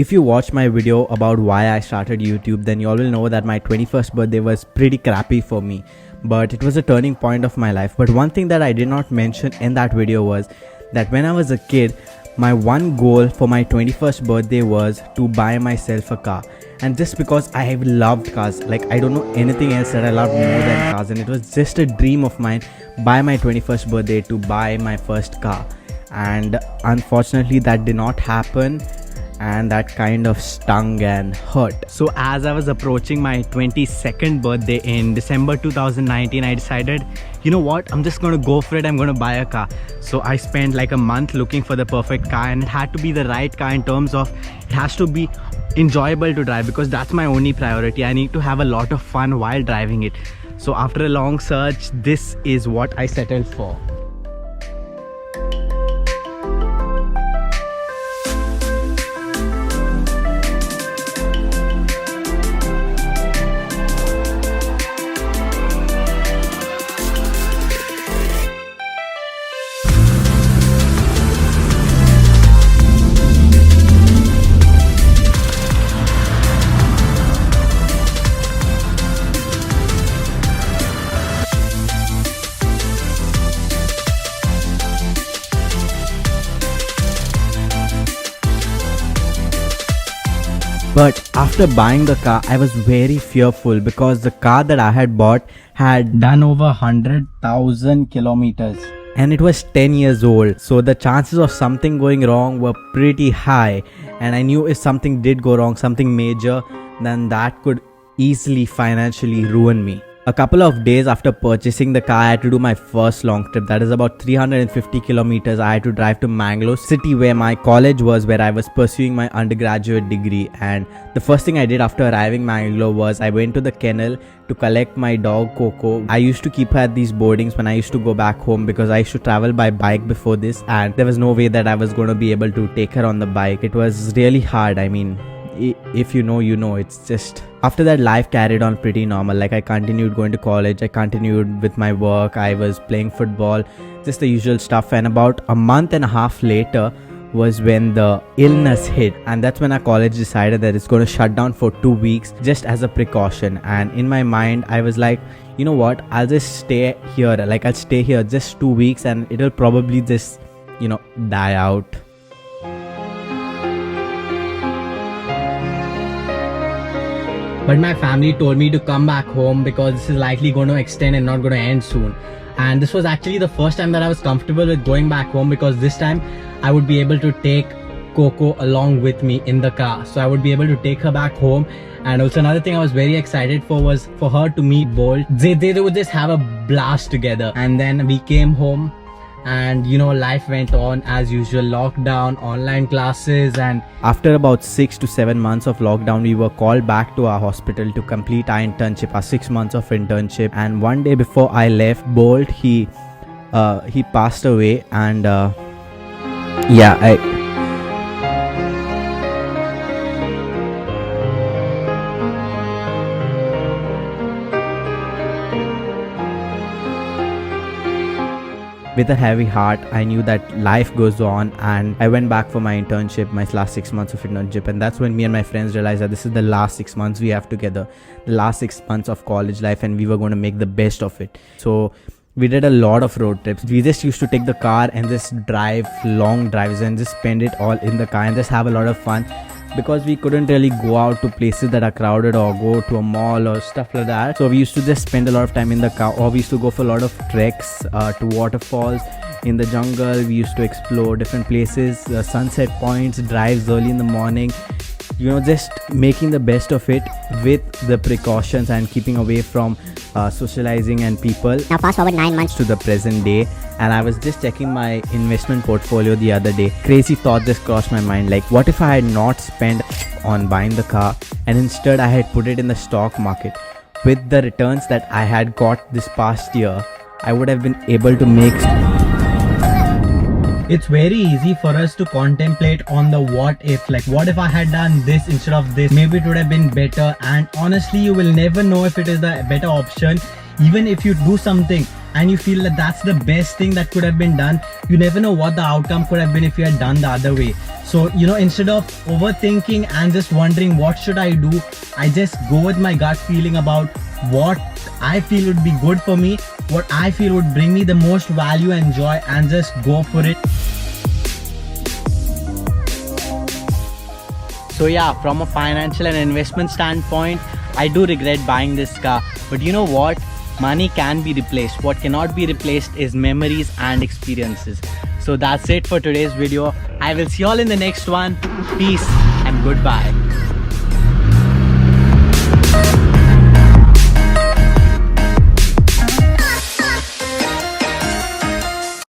If you watch my video about why I started YouTube, then you all will know that my 21st birthday was pretty crappy for me, but it was a turning point of my life. But one thing that I did not mention in that video was that when I was a kid, my one goal for my 21st birthday was to buy myself a car. And just because I loved cars, like I don't know anything else that I loved more than cars, and it was just a dream of mine by my 21st birthday to buy my first car. And unfortunately that did not happen, and that kind of stung and hurt. So as I was approaching my 22nd birthday in December 2019, I decided, you know what, I'm just gonna go for it. I'm gonna buy a car. So I spent like a month looking for the perfect car, and it had to be the right car in terms of it has to be enjoyable to drive, because that's my only priority. I need to have a lot of fun while driving it. So after a long search, this is what I settled for. But after buying the car, I was very fearful because the car that I had bought had done over 100,000 kilometers. And it was 10 years old. So the chances of something going wrong were pretty high. And I knew if something did go wrong, something major, then that could easily financially ruin me. A couple of days after purchasing the car, I had to do my first long trip. That is about 350 kilometers. I had to drive to Mangalore city, where my college was, where I was pursuing my undergraduate degree. And the first thing I did after arriving Mangalore was I went to the kennel to collect my dog Coco. I used to keep her at these boardings when I used to go back home, because I used to travel by bike before this, and there was no way that I was going to be able to take her on the bike. It was really hard. I mean, if you know, you know. It's just, after that, life carried on pretty normal. Like I continued going to college, I continued with my work, I was playing football, just the usual stuff. And about a month and a half later was when the illness hit, and that's when our college decided that it's going to shut down for 2 weeks just as a precaution. And in my mind, I was like, you know what, I'll just stay here. Like I'll stay here just 2 weeks and it'll probably just, die out. But my family told me to come back home because this is likely going to extend and not going to end soon. And this was actually the first time that I was comfortable with going back home, because this time I would be able to take Coco along with me in the car. So I would be able to take her back home. And also another thing I was very excited for was for her to meet Bolt. They would just have a blast together. And then we came home, and life went on as usual. Lockdown, online classes, and after about 6 to 7 months of lockdown, we were called back to our hospital to complete our internship, our 6 months of internship. And one day before I left, Bolt, he passed away. And with a heavy heart, I knew that life goes on, and I went back for my internship, my last 6 months of internship. And that's when me and my friends realized that this is the last 6 months we have together, the last 6 months of college life, and we were going to make the best of it. So we did a lot of road trips. We just used to take the car and just drive long drives and just spend it all in the car and just have a lot of fun, because we couldn't really go out to places that are crowded or go to a mall or stuff like that. So we used to just spend a lot of time in the car, or we used to go for a lot of treks to waterfalls in the jungle. We used to explore different places, sunset points, drives early in the morning, just making the best of it with the precautions and keeping away from socializing and people. Now fast forward 9 months to the present day, and I was just checking my investment portfolio the other day. Crazy thought just crossed my mind, like what if I had not spent on buying the car, and instead I had put it in the stock market? With the returns that I had got this past year, I would have been able to make... It's very easy for us to contemplate on the what if, like what if I had done this instead of this, maybe it would have been better. And honestly, you will never know if it is the better option, even if you do something and you feel that that's the best thing that could have been done, you never know what the outcome could have been if you had done the other way. So, instead of overthinking and just wondering what should I do, I just go with my gut feeling about what I feel would be good for me, what I feel would bring me the most value and joy, and just go for it. So yeah, from a financial and investment standpoint, I do regret buying this car. But you know what? Money can be replaced. What cannot be replaced is memories and experiences. So that's it for today's video. I will see you all in the next one. Peace and goodbye.